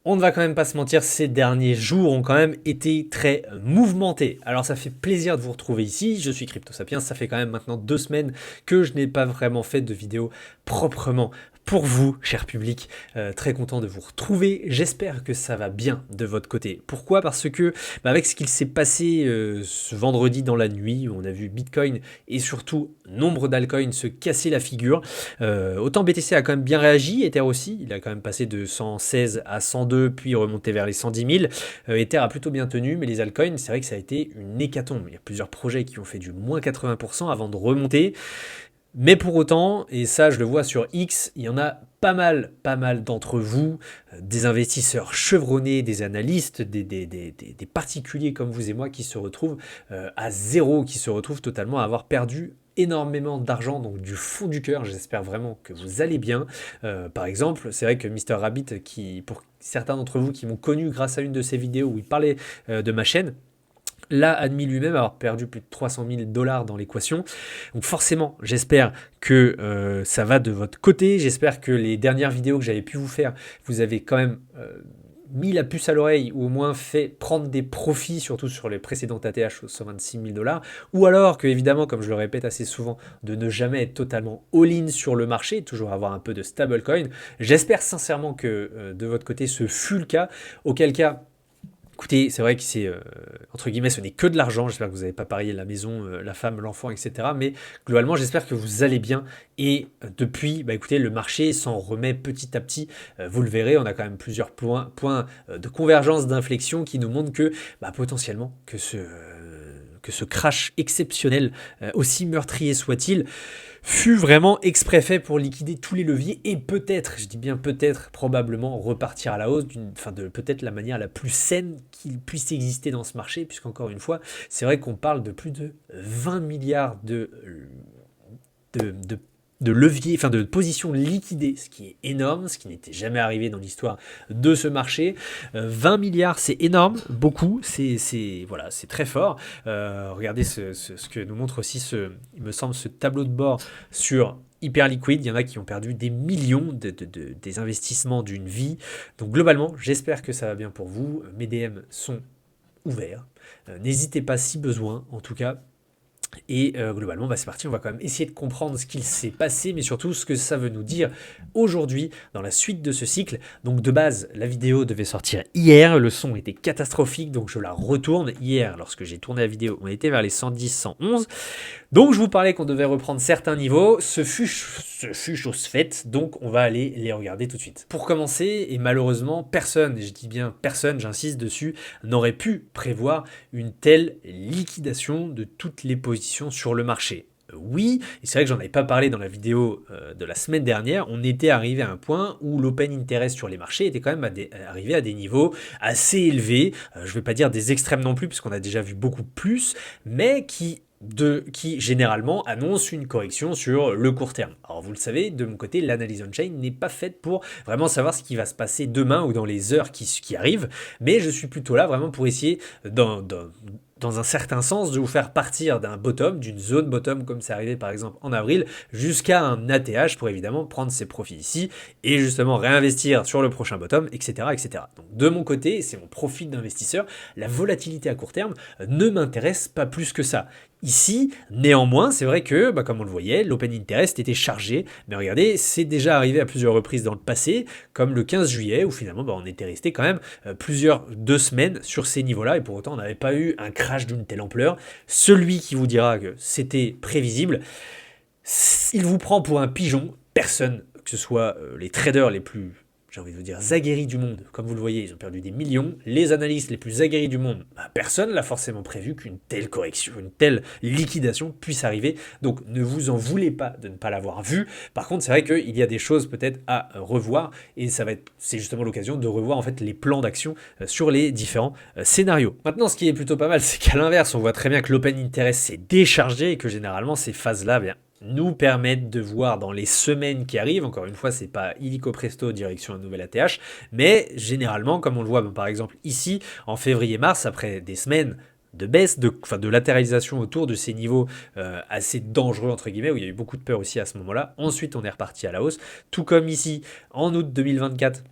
On ne va quand même pas se mentir, ces derniers jours ont quand même été très mouvementés. Alors ça fait plaisir de vous retrouver ici, je suis CryptoSapiens, ça fait quand même maintenant 2 semaines que je n'ai pas vraiment fait de vidéo proprement pour vous, cher public. Très content de vous retrouver, j'espère que ça va bien de votre côté. Pourquoi? Parce que avec ce qu'il s'est passé ce vendredi dans la nuit, où on a vu Bitcoin et surtout nombre d'altcoins se casser la figure, autant BTC a quand même bien réagi, Ether aussi, il a quand même passé de 116 à 102, puis remonté vers les 110 000. Ether a plutôt bien tenu, mais les altcoins, c'est vrai que ça a été une hécatombe. Il y a plusieurs projets qui ont fait du moins 80% avant de remonter. Mais pour autant, et ça je le vois sur X, il y en a pas mal d'entre vous, des investisseurs chevronnés, des analystes, des particuliers comme vous et moi qui se retrouvent à zéro, qui se retrouvent totalement à avoir perdu énormément d'argent, donc du fond du cœur. J'espère vraiment que vous allez bien. Par exemple, c'est vrai que Mister Rabbit, pour certains d'entre vous qui m'ont connu grâce à une de ses vidéos où il parlait de ma chaîne, l'a admis lui-même avoir perdu plus de 300 000 $ dans l'équation. Donc forcément, j'espère que ça va de votre côté. J'espère que les dernières vidéos que j'avais pu vous faire, vous avez quand même mis la puce à l'oreille ou au moins fait prendre des profits, surtout sur les précédentes ATH aux 126 000 $. Ou alors que, évidemment, comme je le répète assez souvent, de ne jamais être totalement all-in sur le marché, toujours avoir un peu de stablecoin. J'espère sincèrement que de votre côté, ce fut le cas. Auquel cas, écoutez, c'est vrai que c'est, entre guillemets, ce n'est que de l'argent. J'espère que vous n'avez pas parié la maison, la femme, l'enfant, etc. Mais globalement, j'espère que vous allez bien. Et depuis, écoutez, le marché s'en remet petit à petit. Vous le verrez, on a quand même plusieurs points de convergence, d'inflexion qui nous montrent que potentiellement, que ce crash exceptionnel, aussi meurtrier soit-il, fut vraiment exprès fait pour liquider tous les leviers et peut-être, je dis bien peut-être, probablement repartir à la hausse de peut-être la manière la plus saine qu'il puisse exister dans ce marché, puisqu'encore une fois, c'est vrai qu'on parle de plus de 20 milliards de de levier, de positions liquidées, ce qui est énorme, ce qui n'était jamais arrivé dans l'histoire de ce marché. 20 milliards, c'est énorme, beaucoup, c'est très fort. Regardez ce que nous montre aussi, il me semble, ce tableau de bord sur Hyperliquid. Il y en a qui ont perdu des millions des investissements d'une vie. Donc globalement, j'espère que ça va bien pour vous. Mes DM sont ouverts. N'hésitez pas si besoin, en tout cas. Et globalement, c'est parti, on va quand même essayer de comprendre ce qu'il s'est passé, mais surtout ce que ça veut nous dire aujourd'hui dans la suite de ce cycle. Donc de base, la vidéo devait sortir hier, le son était catastrophique, donc je la retourne. Hier, lorsque j'ai tourné la vidéo, on était vers les 110, 111. Donc je vous parlais qu'on devait reprendre certains niveaux, ce fut chose faite, donc on va aller les regarder tout de suite. Pour commencer, et malheureusement, personne, et je dis bien personne, j'insiste dessus, n'aurait pu prévoir une telle liquidation de toutes les positions sur le marché. Oui, et c'est vrai que j'en avais pas parlé dans la vidéo de la semaine dernière, on était arrivé à un point où l'open interest sur les marchés était quand même arrivé à des niveaux assez élevés, je ne vais pas dire des extrêmes non plus, puisqu'on a déjà vu beaucoup plus, mais qui généralement annonce une correction sur le court terme. Alors vous le savez, de mon côté, l'analyse on-chain n'est pas faite pour vraiment savoir ce qui va se passer demain ou dans les heures qui arrivent, mais je suis plutôt là vraiment pour essayer dans un certain sens, de vous faire partir d'un bottom, d'une zone bottom, comme c'est arrivé par exemple en avril, jusqu'à un ATH pour évidemment prendre ses profits ici et justement réinvestir sur le prochain bottom, etc. etc. Donc de mon côté, c'est mon profil d'investisseur, la volatilité à court terme ne m'intéresse pas plus que ça. Ici, néanmoins, c'est vrai que, comme on le voyait, l'open interest était chargé, mais regardez, c'est déjà arrivé à plusieurs reprises dans le passé, comme le 15 juillet, où finalement on était resté quand même 2 semaines sur ces niveaux-là, et pour autant on n'avait pas eu un crash d'une telle ampleur. Celui qui vous dira que c'était prévisible, il vous prend pour un pigeon. Personne, que ce soit les traders les plus, j'ai envie de vous dire, aguerris du monde, comme vous le voyez, ils ont perdu des millions. Les analystes les plus aguerris du monde, personne n'a forcément prévu qu'une telle correction, une telle liquidation puisse arriver. Donc ne vous en voulez pas de ne pas l'avoir vu. Par contre, c'est vrai qu'il y a des choses peut-être à revoir, et c'est justement l'occasion de revoir en fait les plans d'action sur les différents scénarios. Maintenant, ce qui est plutôt pas mal, c'est qu'à l'inverse, on voit très bien que l'open interest s'est déchargé et que généralement ces phases-là, nous permettent de voir dans les semaines qui arrivent, encore une fois c'est pas illico presto direction un nouvel ATH, mais généralement comme on le voit par exemple ici en février-mars, après des semaines de baisse, de latéralisation autour de ces niveaux assez dangereux entre guillemets, où il y a eu beaucoup de peur aussi à ce moment-là, ensuite on est reparti à la hausse, tout comme ici en août 2024,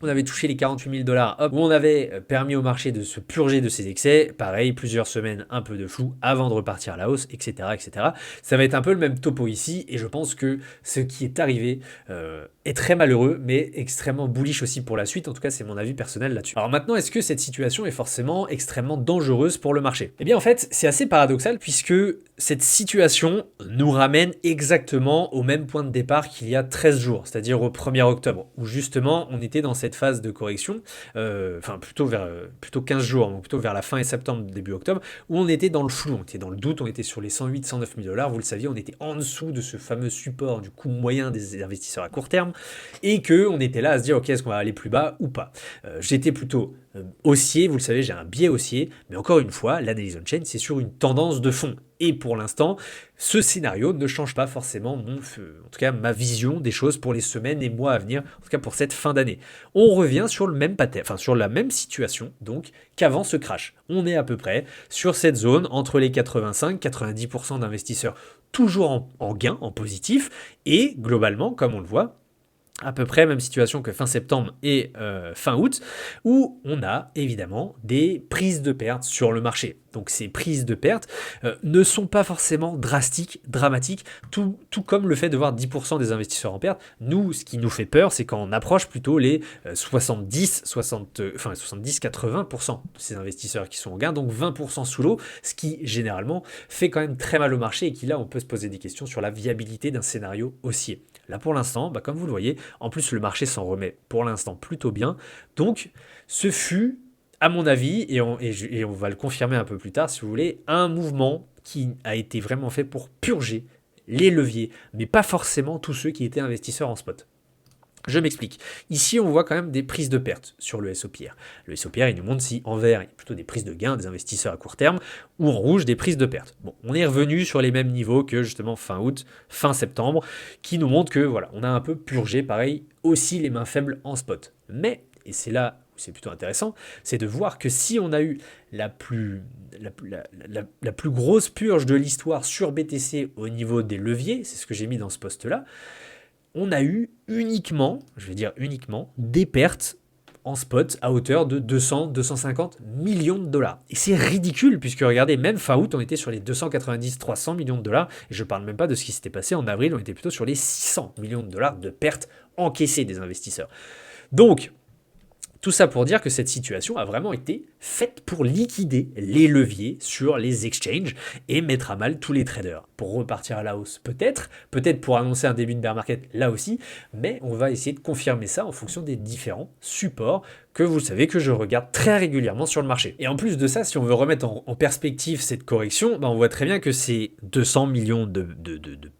On avait touché les 48 000 $, hop, où on avait permis au marché de se purger de ses excès. Pareil, plusieurs semaines, un peu de flou avant de repartir à la hausse, etc., etc. Ça va être un peu le même topo ici, et je pense que ce qui est arrivé est très malheureux, mais extrêmement bullish aussi pour la suite. En tout cas, c'est mon avis personnel là-dessus. Alors maintenant, est-ce que cette situation est forcément extrêmement dangereuse pour le marché? Eh bien, en fait, c'est assez paradoxal puisque cette situation nous ramène exactement au même point de départ qu'il y a 13 jours, c'est-à-dire au 1er octobre, où justement on était dans cette phase de correction, enfin plutôt 15 jours, donc plutôt vers la fin septembre, début octobre, où on était dans le flou, on était dans le doute, on était sur les 108, 109 000 $, vous le saviez, on était en dessous de ce fameux support du coût moyen des investisseurs à court terme, et qu'on était là à se dire, ok, est-ce qu'on va aller plus bas ou pas? J'étais plutôt haussier, vous le savez, j'ai un biais haussier, mais encore une fois, l'analyse on-chain, c'est sur une tendance de fond. Et pour l'instant, ce scénario ne change pas forcément en tout cas ma vision des choses pour les semaines et mois à venir, en tout cas pour cette fin d'année. On revient sur le même pattern, enfin sur la même situation donc qu'avant ce crash. On est à peu près sur cette zone entre les 85-90% d'investisseurs toujours en gain, en positif, et globalement, comme on le voit, à peu près même situation que fin septembre et fin août, où on a évidemment des prises de pertes sur le marché. Donc ces prises de pertes ne sont pas forcément drastiques, dramatiques, tout comme le fait de voir 10% des investisseurs en perte. Nous, ce qui nous fait peur, c'est quand on approche plutôt les 70-80% de ces investisseurs qui sont en gain, donc 20% sous l'eau, ce qui généralement fait quand même très mal au marché et qui là, on peut se poser des questions sur la viabilité d'un scénario haussier. Là pour l'instant, comme vous le voyez, en plus le marché s'en remet pour l'instant plutôt bien. Donc ce fut, à mon avis, et on va le confirmer un peu plus tard si vous voulez, un mouvement qui a été vraiment fait pour purger les leviers, mais pas forcément tous ceux qui étaient investisseurs en spot. Je m'explique. Ici, on voit quand même des prises de pertes sur le SOPR. Le SOPR, il nous montre si en vert, il y a plutôt des prises de gains des investisseurs à court terme, ou en rouge, des prises de pertes. Bon, on est revenu sur les mêmes niveaux que justement fin août, fin septembre, qui nous montre que voilà, on a un peu purgé, pareil, aussi les mains faibles en spot. Mais, et c'est là où c'est plutôt intéressant, c'est de voir que si on a eu la plus grosse purge de l'histoire sur BTC au niveau des leviers, c'est ce que j'ai mis dans ce post-là, on a eu uniquement, des pertes en spot à hauteur de 200-250 millions de dollars. Et c'est ridicule, puisque regardez, même fin août, on était sur les 290-300 millions de dollars, et je ne parle même pas de ce qui s'était passé en avril, on était plutôt sur les 600 millions de dollars de pertes encaissées des investisseurs. Donc, tout ça pour dire que cette situation a vraiment été faite pour liquider les leviers sur les exchanges et mettre à mal tous les traders. Pour repartir à la hausse, peut-être pour annoncer un début de bear market là aussi, mais on va essayer de confirmer ça en fonction des différents supports que vous savez que je regarde très régulièrement sur le marché. Et en plus de ça, si on veut remettre en perspective cette correction, on voit très bien que ces 200 millions de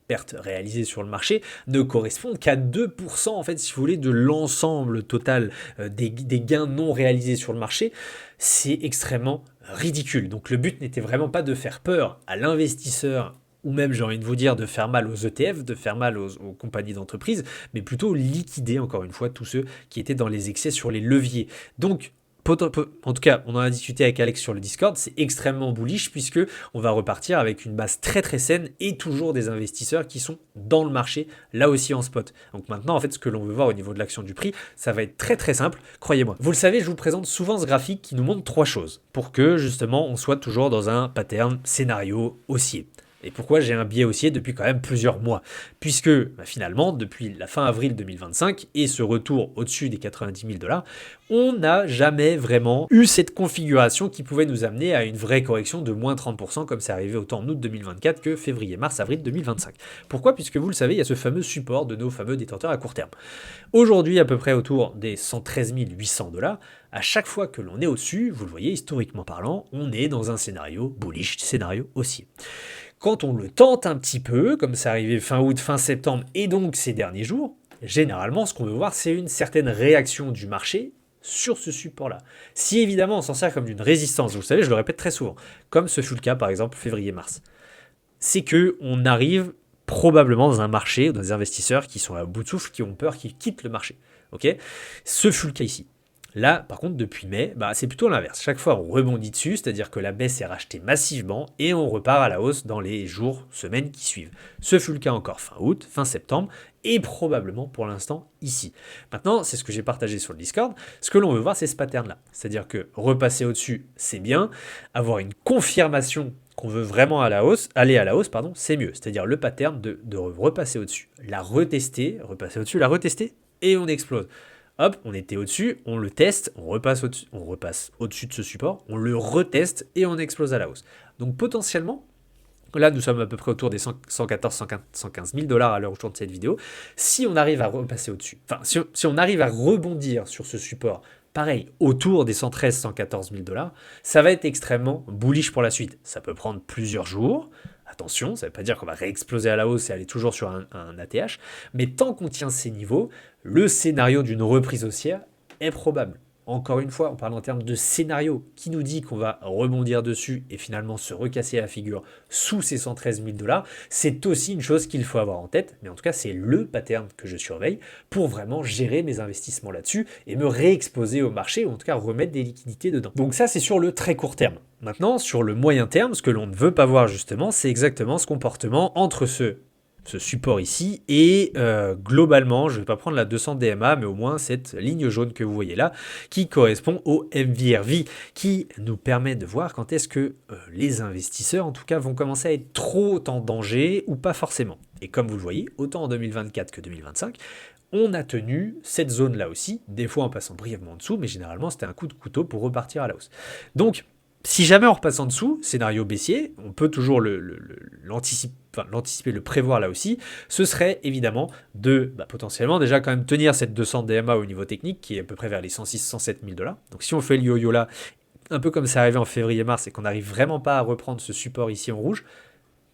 pertes réalisées sur le marché ne correspondent qu'à 2% en fait, si vous voulez, de l'ensemble total des gains non réalisés sur le marché. C'est extrêmement ridicule. Donc le but n'était vraiment pas de faire peur à l'investisseur, ou même j'ai envie de vous dire de faire mal aux ETF, de faire mal aux compagnies d'entreprise, mais plutôt liquider encore une fois tous ceux qui étaient dans les excès sur les leviers. Donc en tout cas, on en a discuté avec Alex sur le Discord, c'est extrêmement bullish puisque on va repartir avec une base très très saine et toujours des investisseurs qui sont dans le marché, là aussi en spot. Donc maintenant, en fait, ce que l'on veut voir au niveau de l'action du prix, ça va être très très simple, croyez-moi. Vous le savez, je vous présente souvent ce graphique qui nous montre trois choses pour que justement on soit toujours dans un pattern scénario haussier. Et pourquoi j'ai un biais haussier depuis quand même plusieurs mois? Puisque finalement, depuis la fin avril 2025 et ce retour au-dessus des 90 000 $, on n'a jamais vraiment eu cette configuration qui pouvait nous amener à une vraie correction de moins 30% comme c'est arrivé autant en août 2024 que février, mars, avril 2025. Pourquoi? Puisque vous le savez, il y a ce fameux support de nos fameux détenteurs à court terme. Aujourd'hui, à peu près autour des 113 800 $, à chaque fois que l'on est au-dessus, vous le voyez, historiquement parlant, on est dans un scénario bullish, scénario haussier. Quand on le tente un petit peu, comme c'est arrivé fin août, fin septembre et donc ces derniers jours, généralement ce qu'on veut voir c'est une certaine réaction du marché sur ce support-là. Si évidemment on s'en sert comme d'une résistance, vous le savez, je le répète très souvent, comme ce fut le cas par exemple février-mars, c'est qu'on arrive probablement dans un marché, dans des investisseurs qui sont à bout de souffle, qui ont peur, qui quittent le marché. Ok, ce fut le cas ici. Là, par contre, depuis mai, c'est plutôt l'inverse. Chaque fois, on rebondit dessus, c'est-à-dire que la baisse est rachetée massivement et on repart à la hausse dans les jours, semaines qui suivent. Ce fut le cas encore fin août, fin septembre et probablement pour l'instant ici. Maintenant, c'est ce que j'ai partagé sur le Discord. Ce que l'on veut voir, c'est ce pattern-là. C'est-à-dire que repasser au-dessus, c'est bien. Avoir une confirmation qu'on veut vraiment aller à la hausse, c'est mieux. C'est-à-dire le pattern de repasser au-dessus. La retester, repasser au-dessus, la retester et on explose. Hop, on était au-dessus, on le teste, on repasse au-dessus de ce support, on le reteste et on explose à la hausse. Donc potentiellement, là nous sommes à peu près autour des 115 000 dollars à l'heure où je tourne cette vidéo. Si on arrive à repasser au-dessus, si on arrive à rebondir sur ce support, pareil, autour des 114 000 dollars, ça va être extrêmement bullish pour la suite. Ça peut prendre plusieurs jours. Attention, ça ne veut pas dire qu'on va réexploser à la hausse et aller toujours sur un ATH, mais tant qu'on tient ces niveaux, le scénario d'une reprise haussière est probable. Encore une fois, on parle en termes de scénario. Qui nous dit qu'on va rebondir dessus et finalement se recasser la figure sous ces 113 000 dollars? C'est aussi une chose qu'il faut avoir en tête, mais en tout cas, c'est le pattern que je surveille pour vraiment gérer mes investissements là-dessus et me réexposer au marché, ou en tout cas remettre des liquidités dedans. Donc ça, c'est sur le très court terme. Maintenant, sur le moyen terme, ce que l'on ne veut pas voir justement, c'est exactement ce comportement entre ce support ici et globalement, je ne vais pas prendre la 200 DMA, mais au moins cette ligne jaune que vous voyez là, qui correspond au MVRV, qui nous permet de voir quand est-ce que les investisseurs, en tout cas, vont commencer à être trop en danger ou pas forcément. Et comme vous le voyez, autant en 2024 que 2025, on a tenu cette zone-là aussi, des fois en passant brièvement en dessous, mais généralement c'était un coup de couteau pour repartir à la hausse. Donc, si jamais on repasse en dessous, scénario baissier, on peut toujours l'anticiper, le prévoir là aussi, ce serait évidemment de potentiellement déjà quand même tenir cette 200 DMA au niveau technique, qui est à peu près vers les 106-107 000 dollars. Donc si on fait le yo-yo là, un peu comme c'est arrivé en février-mars et qu'on n'arrive vraiment pas à reprendre ce support ici en rouge,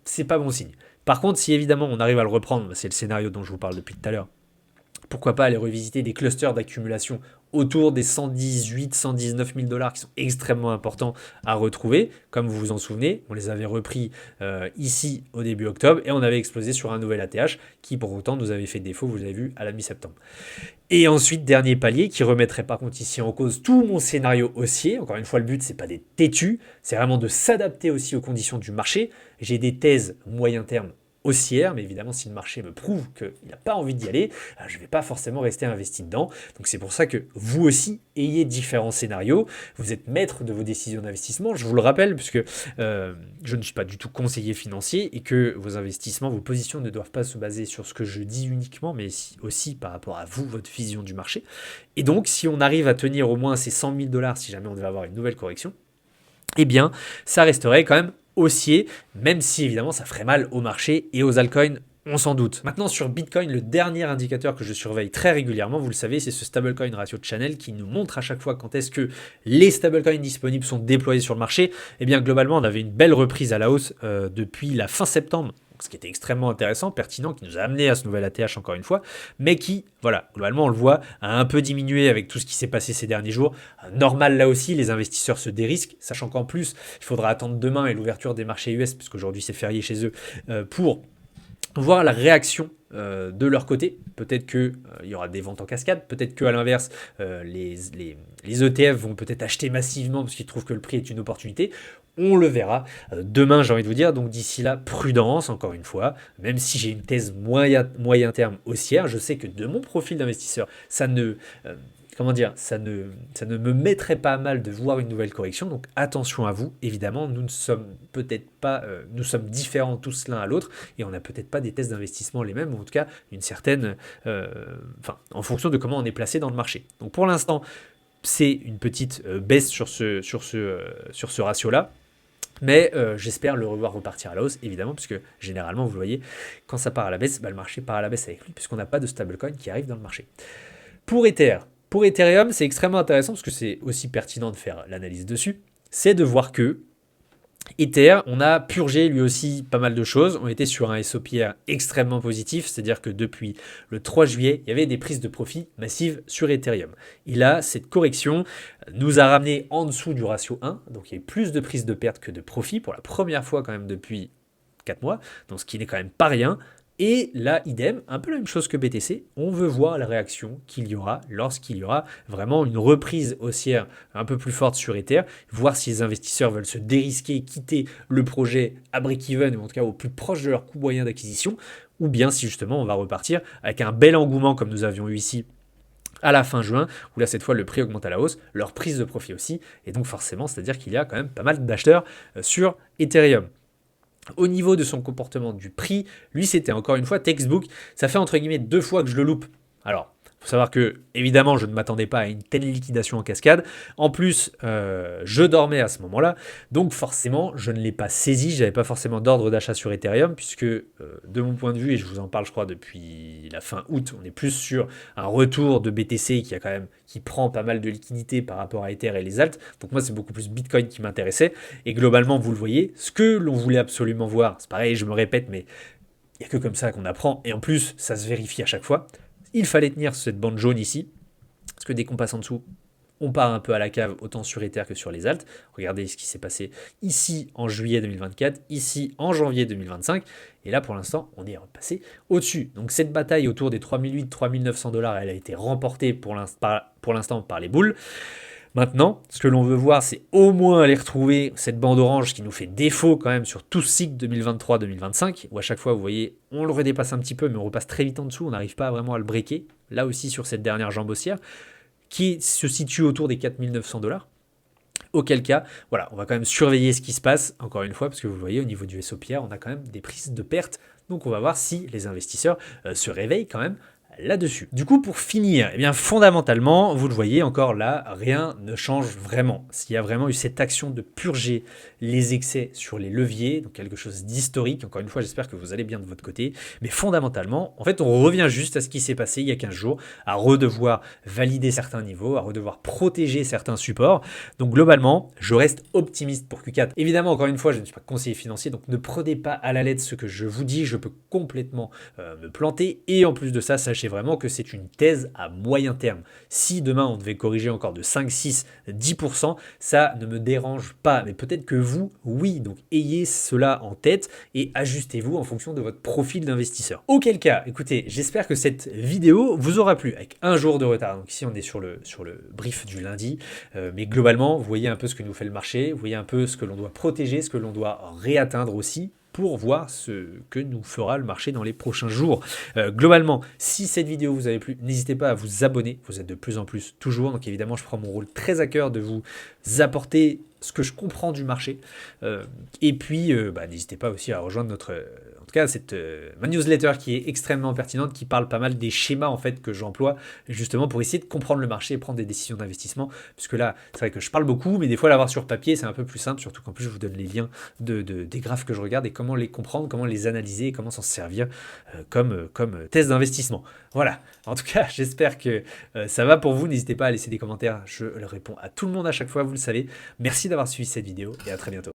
c'est pas bon signe. Par contre, si évidemment on arrive à le reprendre, c'est le scénario dont je vous parle depuis tout à l'heure, pourquoi pas aller revisiter des clusters d'accumulation autour des 118-119 000 dollars qui sont extrêmement importants à retrouver. Comme vous vous en souvenez, on les avait repris ici au début octobre et on avait explosé sur un nouvel ATH qui pour autant nous avait fait défaut, vous l'avez vu, à la mi-septembre. Et ensuite, dernier palier qui remettrait par contre ici en cause tout mon scénario haussier. Encore une fois, le but, c'est pas d'être têtu, c'est vraiment de s'adapter aussi aux conditions du marché. J'ai des thèses moyen terme haussière, mais évidemment si le marché me prouve qu'il n'a pas envie d'y aller, je ne vais pas forcément rester investi dedans. Donc c'est pour ça que vous aussi ayez différents scénarios, vous êtes maître de vos décisions d'investissement, je vous le rappelle, puisque je ne suis pas du tout conseiller financier et que vos investissements, vos positions ne doivent pas se baser sur ce que je dis uniquement, mais aussi par rapport à vous, votre vision du marché. Et donc si on arrive à tenir au moins ces 100 000 dollars si jamais on devait avoir une nouvelle correction, eh bien ça resterait quand même haussier, même si évidemment ça ferait mal au marché et aux altcoins, on s'en doute. Maintenant sur Bitcoin, le dernier indicateur que je surveille très régulièrement, vous le savez, c'est ce stablecoin ratio de Channel qui nous montre à chaque fois quand est-ce que les stablecoins disponibles sont déployés sur le marché. Eh bien globalement, on avait une belle reprise à la hausse depuis la fin septembre, ce qui était extrêmement intéressant, pertinent, qui nous a amené à ce nouvel ATH encore une fois, mais qui, voilà, globalement on le voit, a un peu diminué avec tout ce qui s'est passé ces derniers jours. Normal là aussi, les investisseurs se dérisquent, sachant qu'en plus, il faudra attendre demain et l'ouverture des marchés US, puisqu'aujourd'hui c'est férié chez eux, pour voir la réaction de leur côté. Peut-être qu'il y aura des ventes en cascade, peut-être qu'à l'inverse, les ETF vont peut-être acheter massivement parce qu'ils trouvent que le prix est une opportunité. On le verra demain, j'ai envie de vous dire. Donc d'ici là, prudence, encore une fois. Même si j'ai une thèse moyen terme haussière, je sais que de mon profil d'investisseur, ça ne me mettrait pas mal de voir une nouvelle correction. Donc attention à vous. Évidemment, nous ne sommes peut-être pas, nous sommes différents tous l'un à l'autre et on n'a peut-être pas des thèses d'investissement les mêmes, ou en tout cas une certaine, en fonction de comment on est placé dans le marché. Donc pour l'instant, c'est une petite baisse sur ce ratio-là. Mais j'espère le revoir repartir à la hausse, évidemment, puisque généralement, vous le voyez, quand ça part à la baisse, le marché part à la baisse avec lui, puisqu'on n'a pas de stablecoin qui arrive dans le marché. Pour Ethereum, c'est extrêmement intéressant, parce que c'est aussi pertinent de faire l'analyse dessus, c'est de voir que Ether, on a purgé lui aussi pas mal de choses. On était sur un SOPR extrêmement positif, c'est-à-dire que depuis le 3 juillet, il y avait des prises de profit massives sur Ethereum. Et là, cette correction nous a ramené en dessous du ratio 1, donc il y a eu plus de prises de perte que de profit pour la première fois quand même depuis 4 mois, donc ce qui n'est quand même pas rien. Et là, idem, un peu la même chose que BTC, on veut voir la réaction qu'il y aura lorsqu'il y aura vraiment une reprise haussière un peu plus forte sur Ether, voir si les investisseurs veulent se dérisquer, quitter le projet à break-even, ou en tout cas au plus proche de leur coût moyen d'acquisition, ou bien si justement on va repartir avec un bel engouement comme nous avions eu ici à la fin juin, où là cette fois le prix augmente à la hausse, leur prise de profit aussi, et donc forcément, c'est-à-dire qu'il y a quand même pas mal d'acheteurs sur Ethereum. Au niveau de son comportement du prix, lui c'était encore une fois textbook, ça fait entre guillemets 2 fois que je le loupe. Alors, il faut savoir que, évidemment, je ne m'attendais pas à une telle liquidation en cascade. En plus, je dormais à ce moment-là. Donc, forcément, je ne l'ai pas saisi. Je n'avais pas forcément d'ordre d'achat sur Ethereum, puisque, de mon point de vue, et je vous en parle, je crois, depuis la fin août, on est plus sur un retour de BTC qui prend pas mal de liquidités par rapport à Ether et les alts. Donc, moi, c'est beaucoup plus Bitcoin qui m'intéressait. Et globalement, vous le voyez, ce que l'on voulait absolument voir, c'est pareil, je me répète, mais il n'y a que comme ça qu'on apprend. Et en plus, ça se vérifie à chaque fois. Il fallait tenir cette bande jaune ici, parce que dès qu'on passe en dessous, on part un peu à la cave, autant sur Ether que sur les alts. Regardez ce qui s'est passé ici en juillet 2024, ici en janvier 2025, et là pour l'instant, on est repassé au-dessus. Donc cette bataille autour des 3800-3900 $, elle a été remportée pour l'instant par les bulls. Maintenant, ce que l'on veut voir, c'est au moins aller retrouver cette bande orange qui nous fait défaut quand même sur tout ce cycle 2023-2025, où à chaque fois, vous voyez, on le redépasse un petit peu, mais on repasse très vite en dessous, on n'arrive pas vraiment à le breaker. Là aussi, sur cette dernière jambe haussière, qui se situe autour des 4900 $. Auquel cas, voilà, on va quand même surveiller ce qui se passe, encore une fois, parce que vous voyez, au niveau du SOPR, on a quand même des prises de perte. Donc on va voir si les investisseurs se réveillent quand même là-dessus. Du coup, pour finir, eh bien, fondamentalement, vous le voyez encore là, rien ne change vraiment. S'il y a vraiment eu cette action de purger les excès sur les leviers, donc quelque chose d'historique, encore une fois, j'espère que vous allez bien de votre côté, mais fondamentalement, en fait, on revient juste à ce qui s'est passé il y a 15 jours, à redevoir valider certains niveaux, à redevoir protéger certains supports. Donc globalement, je reste optimiste pour Q4. Évidemment, encore une fois, je ne suis pas conseiller financier, donc ne prenez pas à la lettre ce que je vous dis, je peux complètement me planter, et en plus de ça, sachez vraiment que c'est une thèse à moyen terme. Si demain on devait corriger encore de 5, 6, 10%, ça ne me dérange pas. Mais peut-être que vous, oui. Donc ayez cela en tête et ajustez-vous en fonction de votre profil d'investisseur. Auquel cas, écoutez, j'espère que cette vidéo vous aura plu avec un jour de retard. Donc ici on est sur le brief du lundi. Mais globalement, vous voyez un peu ce que nous fait le marché, vous voyez un peu ce que l'on doit protéger, ce que l'on doit réatteindre aussi, pour voir ce que nous fera le marché dans les prochains jours. Globalement, si cette vidéo vous a plu, n'hésitez pas à vous abonner, vous êtes de plus en plus toujours, donc évidemment je prends mon rôle très à cœur de vous apporter ce que je comprends du marché, et puis n'hésitez pas aussi à rejoindre en tout cas ma newsletter qui est extrêmement pertinente, qui parle pas mal des schémas en fait que j'emploie justement pour essayer de comprendre le marché et prendre des décisions d'investissement, puisque là c'est vrai que je parle beaucoup, mais des fois l'avoir sur papier c'est un peu plus simple, surtout qu'en plus je vous donne les liens des graphes que je regarde et comment les comprendre, comment les analyser et comment s'en servir comme test d'investissement. Voilà, en tout cas j'espère que ça va pour vous, n'hésitez pas à laisser des commentaires, je réponds à tout le monde à chaque fois, vous le savez. Merci d'avoir suivi cette vidéo et à très bientôt.